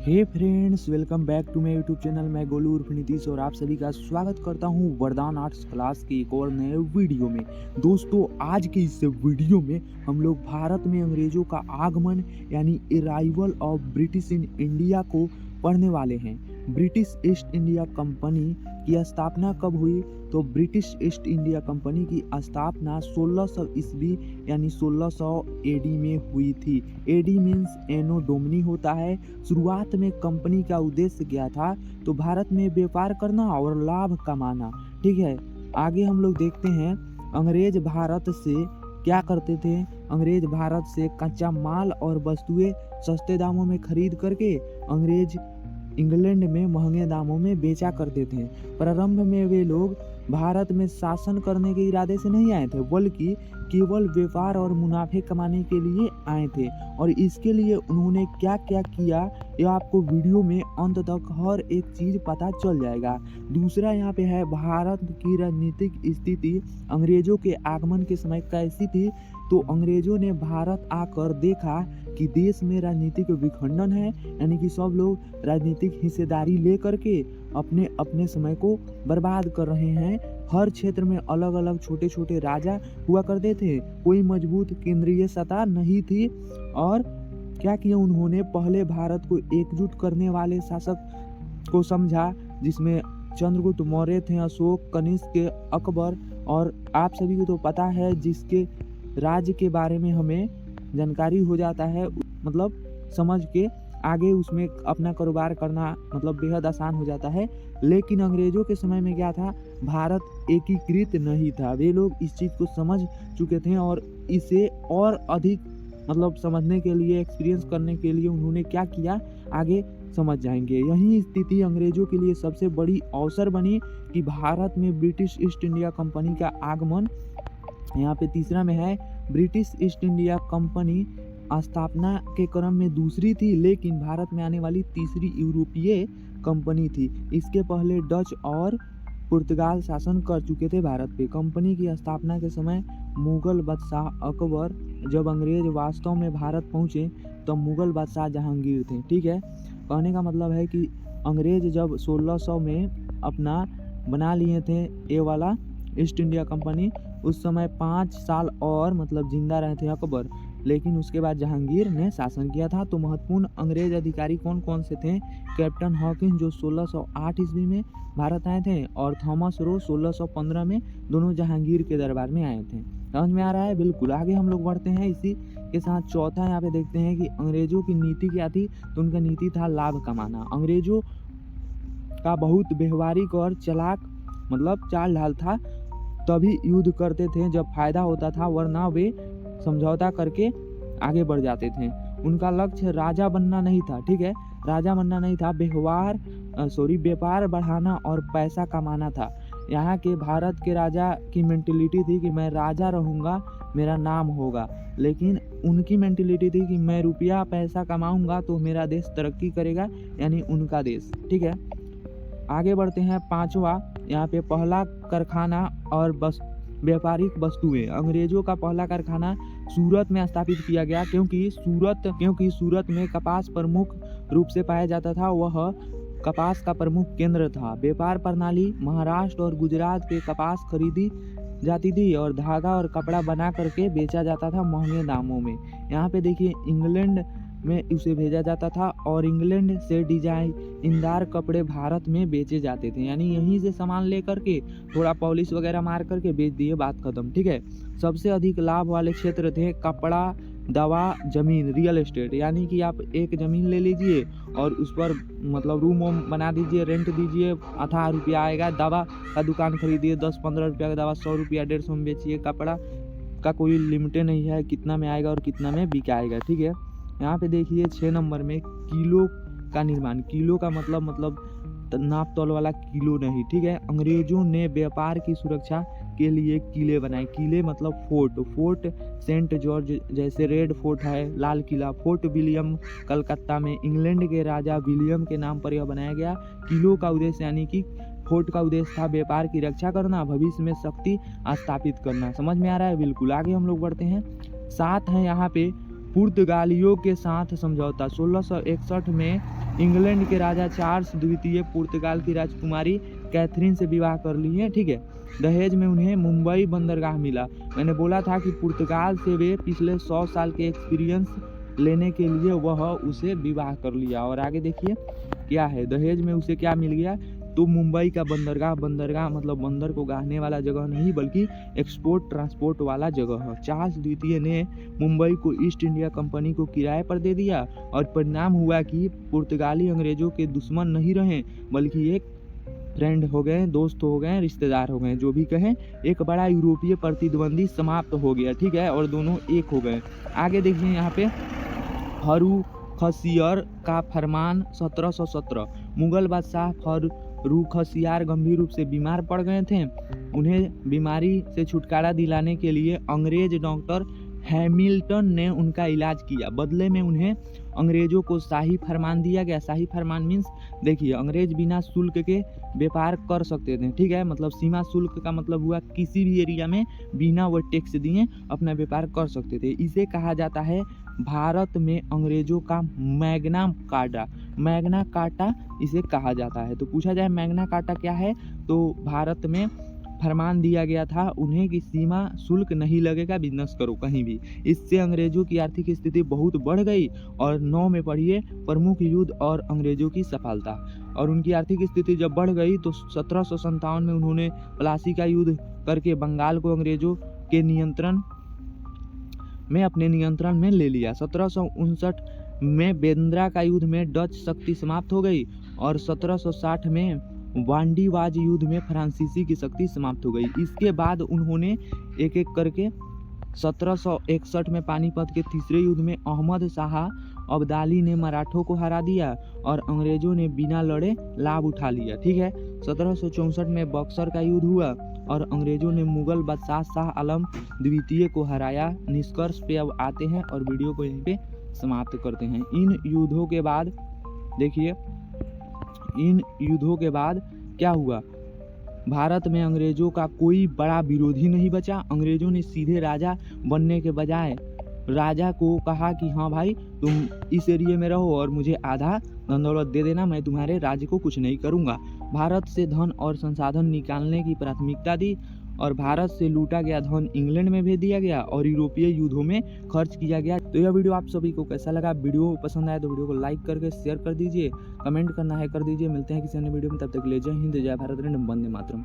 Hey friends, welcome back to my YouTube channel. मैं गोलू उर्फ नीतीश और आप सभी का स्वागत करता हूं वरदान आर्ट्स क्लास के एक और नए वीडियो में। दोस्तों, आज के इस वीडियो में हम लोग भारत में अंग्रेजों का आगमन यानी arrival of British in India को पढ़ने वाले हैं। ब्रिटिश ईस्ट इंडिया कंपनी की स्थापना कब हुई? तो ब्रिटिश ईस्ट इंडिया कंपनी की स्थापना 1600 ईस्वी यानी 1600 एडी में हुई थी। एडी मीन्स एनो डोमिनी होता है। शुरुआत में कंपनी का उद्देश्य क्या था? तो भारत में व्यापार करना और लाभ कमाना। ठीक है, आगे हम लोग देखते हैं अंग्रेज भारत से क्या करते थे। अंग्रेज भारत से कच्चा माल और वस्तुएं सस्ते दामों में खरीद करके अंग्रेज इंग्लैंड में महंगे दामों में बेचा करते थे। प्रारंभ में वे लोग भारत में शासन करने के इरादे से नहीं आए थे, बल्कि केवल व्यापार और मुनाफे कमाने के लिए आए थे। और इसके लिए उन्होंने क्या क्या किया, यह आपको वीडियो में अंत तक हर एक चीज़ पता चल जाएगा। दूसरा यहाँ पे है भारत की राजनीतिक स्थिति अंग्रेजों के आगमन के समय कैसी थी। तो अंग्रेजों ने भारत आकर देखा कि देश में राजनीतिक विखंडन है, यानी कि सब लोग राजनीतिक हिस्सेदारी ले करके अपने अपने समय को बर्बाद कर रहे हैं। हर क्षेत्र में अलग अलग छोटे छोटे राजा हुआ करते थे, कोई मजबूत केंद्रीय सत्ता नहीं थी। और क्या किया उन्होंने, पहले भारत को एकजुट करने वाले शासक को समझा, जिसमें चंद्रगुप्त मौर्य थे, अशोक, कनिष्क, अकबर। और आप सभी को तो पता है, जिसके राज्य के बारे में हमें जानकारी हो जाता है, मतलब समझ के आगे उसमें अपना कारोबार करना मतलब बेहद आसान हो जाता है। लेकिन अंग्रेजों के समय में क्या था, भारत एकीकृत नहीं था। वे लोग इस चीज़ को समझ चुके थे और इसे और अधिक मतलब समझने के लिए, एक्सपीरियंस करने के लिए उन्होंने क्या किया, आगे समझ जाएंगे। यही स्थिति अंग्रेजों के लिए सबसे बड़ी अवसर बनी कि भारत में ब्रिटिश ईस्ट इंडिया कंपनी का आगमन। यहाँ पे तीसरा में है ब्रिटिश ईस्ट इंडिया कंपनी स्थापना के क्रम में दूसरी थी, लेकिन भारत में आने वाली तीसरी यूरोपीय कंपनी थी। इसके पहले डच और पुर्तगाल शासन कर चुके थे भारत पे। कंपनी की स्थापना के समय मुगल बादशाह अकबर, जब अंग्रेज वास्तव में भारत पहुँचे तब मुगल बादशाह जहांगीर थे। ठीक है, कहने का मतलब है कि अंग्रेज जब 1600 में अपना बना लिए थे ये वाला ईस्ट इंडिया कंपनी, उस समय 5 साल और मतलब जिंदा रहे थे अकबर, लेकिन उसके बाद जहांगीर ने शासन किया था। तो महत्वपूर्ण अंग्रेज अधिकारी कौन कौन से थे? कैप्टन हॉकिंस जो 1608 ईस्वी में भारत आए थे, और थॉमस रो 1615 में, दोनों जहांगीर के दरबार में आए थे। समझ में आ रहा है? बिल्कुल। आगे हम लोग बढ़ते हैं इसी के साथ। चौथा यहाँ पे देखते हैं कि अंग्रेजों की नीति क्या थी। तो उनका नीति था लाभ कमाना। अंग्रेजों का बहुत व्यवहारिक और चालाक मतलब चाल ढाल था। तभी युद्ध करते थे जब फायदा होता था, वरना वे समझौता करके आगे बढ़ जाते थे। उनका लक्ष्य राजा बनना नहीं था। ठीक है, राजा बनना नहीं था, व्यापार बढ़ाना और पैसा कमाना था। यहाँ के भारत के राजा की मेंटेलिटी थी कि मैं राजा रहूँगा, मेरा नाम होगा। लेकिन उनकी मेंटेलिटी थी कि मैं रुपया पैसा कमाऊँगा तो मेरा देश तरक्की करेगा, यानी उनका देश। ठीक है, आगे बढ़ते हैं। पांचवा यहाँ पे पहला कारखाना और बस व्यापारिक वस्तुएं। अंग्रेजों का पहला कारखाना सूरत में स्थापित किया गया, क्योंकि सूरत में कपास प्रमुख रूप से पाया जाता था। वह कपास का प्रमुख केंद्र था। व्यापार प्रणाली महाराष्ट्र और गुजरात के कपास खरीदी जाती थी और धागा और कपड़ा बना करके बेचा जाता था महंगे दामों में। यहाँ पे देखिए इंग्लैंड में उसे भेजा जाता था और इंग्लैंड से डिजाइनदार कपड़े भारत में बेचे जाते थे, यानी यहीं से सामान लेकर के थोड़ा पॉलिश वगैरह मार करके बेच दिए, बात खत्म। ठीक है, सबसे अधिक लाभ वाले क्षेत्र थे कपड़ा, दवा, जमीन, रियल एस्टेट। यानी कि आप एक ज़मीन ले लीजिए और उस पर मतलब रूम वूम बना दीजिए, रेंट दीजिए, अथाह रुपया आएगा। दवा का दुकान खरीदिए, 10-15 रुपया का दवा 100 रुपया 150 में बेचिए। कपड़ा का कोई लिमिटेड नहीं है कितना में आएगा और कितना में बिकाएगा। ठीक है, यहाँ पे देखिए 6 नंबर में किलो का निर्माण। किलो का मतलब नाप तौल वाला किलो नहीं। ठीक है, अंग्रेजों ने व्यापार की सुरक्षा के लिए किले बनाए। किले मतलब फोर्ट सेंट जॉर्ज जैसे रेड फोर्ट है, लाल किला। फोर्ट विलियम कलकत्ता में इंग्लैंड के राजा विलियम के नाम पर यह बनाया गया। किलो का उद्देश्य यानी कि फोर्ट का उद्देश्य था व्यापार की रक्षा करना, भविष्य में शक्ति स्थापित करना। समझ में आ रहा है? बिल्कुल। आगे हम लोग बढ़ते हैं। 7 है यहाँ पे पुर्तगालियों के साथ समझौता। 1661 में इंग्लैंड के राजा चार्ल्स द्वितीय पुर्तगाल की राजकुमारी कैथरीन से विवाह कर लिए, ठीक है। दहेज में उन्हें मुंबई बंदरगाह मिला। मैंने बोला था कि पुर्तगाल से वे पिछले 100 साल के एक्सपीरियंस लेने के लिए वह उसे विवाह कर लिया। और आगे देखिए क्या है, दहेज में उसे क्या मिल गया, तो मुंबई का बंदरगाह, बंदरगाह मतलब बंदर को गाहने वाला जगह नहीं बल्कि एक्सपोर्ट ट्रांसपोर्ट वाला जगह है। चार्ल्स द्वितीय ने मुंबई को ईस्ट इंडिया कंपनी को किराए पर दे दिया और परिणाम हुआ कि पुर्तगाली अंग्रेजों के दुश्मन नहीं रहे बल्कि एक फ्रेंड हो गए, दोस्त हो गए, रिश्तेदार हो गए, जो भी कहें। एक बड़ा यूरोपीय प्रतिद्वंदी समाप्त हो गया, ठीक है, और दोनों एक हो गए। आगे देखिए यहाँ पे फर्रुखसियर का फरमान 1717। मुगल बादशाह फर्रुखसियर गंभीर रूप से बीमार पड़ गए थे। उन्हें बीमारी से छुटकारा दिलाने के लिए अंग्रेज डॉक्टर हैमिल्टन ने उनका इलाज किया। बदले में उन्हें अंग्रेजों को शाही फरमान दिया गया। शाही फरमान मीन्स देखिए, अंग्रेज बिना शुल्क के व्यापार कर सकते थे, ठीक है, मतलब सीमा शुल्क का मतलब हुआ किसी भी एरिया में बिना वो टैक्स दिए अपना व्यापार कर सकते थे। इसे कहा जाता है भारत में अंग्रेजों का मैग्ना कार्टा। मैग्ना कार्टा इसे कहा जाता है। तो पूछा जाए मैग्ना कार्टा क्या है, तो भारत में फरमान दिया गया था उन्हें कि सीमा शुल्क नहीं लगेगा, बिजनेस करो कहीं भी। इससे अंग्रेजों की आर्थिक स्थिति बहुत बढ़ गई। और 9 में पढ़िए प्रमुख युद्ध और अंग्रेजों की सफलता। और उनकी आर्थिक स्थिति जब बढ़ गई तो 1757 में उन्होंने प्लासी का युद्ध करके बंगाल को अंग्रेजों के नियंत्रण में अपने नियंत्रण में ले लिया। 1759 में बेंद्रा का युद्ध में डच शक्ति समाप्त हो गई और 1760 में वांडीवाज युद्ध में फ्रांसीसी की शक्ति समाप्त हो गई। इसके बाद उन्होंने एक एक करके 1761 में पानीपत के तीसरे युद्ध में अहमद शाह अब्दाली ने मराठों को हरा दिया और अंग्रेजों ने बिना लड़े लाभ उठा लिया, ठीक है। 1764 में बक्सर का युद्ध हुआ और अंग्रेजों ने मुगल बादशाह शाह आलम द्वितीय को हराया। निष्कर्ष पे अब आते हैं और वीडियो को यहीं पे समाप्त करते हैं। इन युद्धों के बाद देखिए, इन युद्धों के बाद क्या हुआ, भारत में अंग्रेजों का कोई बड़ा विरोधी नहीं बचा। अंग्रेजों ने सीधे राजा बनने के बजाय राजा को कहा कि हाँ भाई तुम इस एरिया में रहो और मुझे आधा धन दौलत दे देना, मैं तुम्हारे राज्य को कुछ नहीं करूँगा। भारत से धन और संसाधन निकालने की प्राथमिकता दी और भारत से लूटा गया धन इंग्लैंड में भेज दिया गया और यूरोपीय युद्धों में खर्च किया गया। तो यह वीडियो आप सभी को कैसा लगा? वीडियो पसंद आया तो वीडियो को लाइक करके शेयर कर दीजिए, कमेंट करना है कर दीजिए। मिलते हैं किसी अन्य वीडियो में, तब तक के लिए जय हिंद, जय भारत, वंदे मातरम।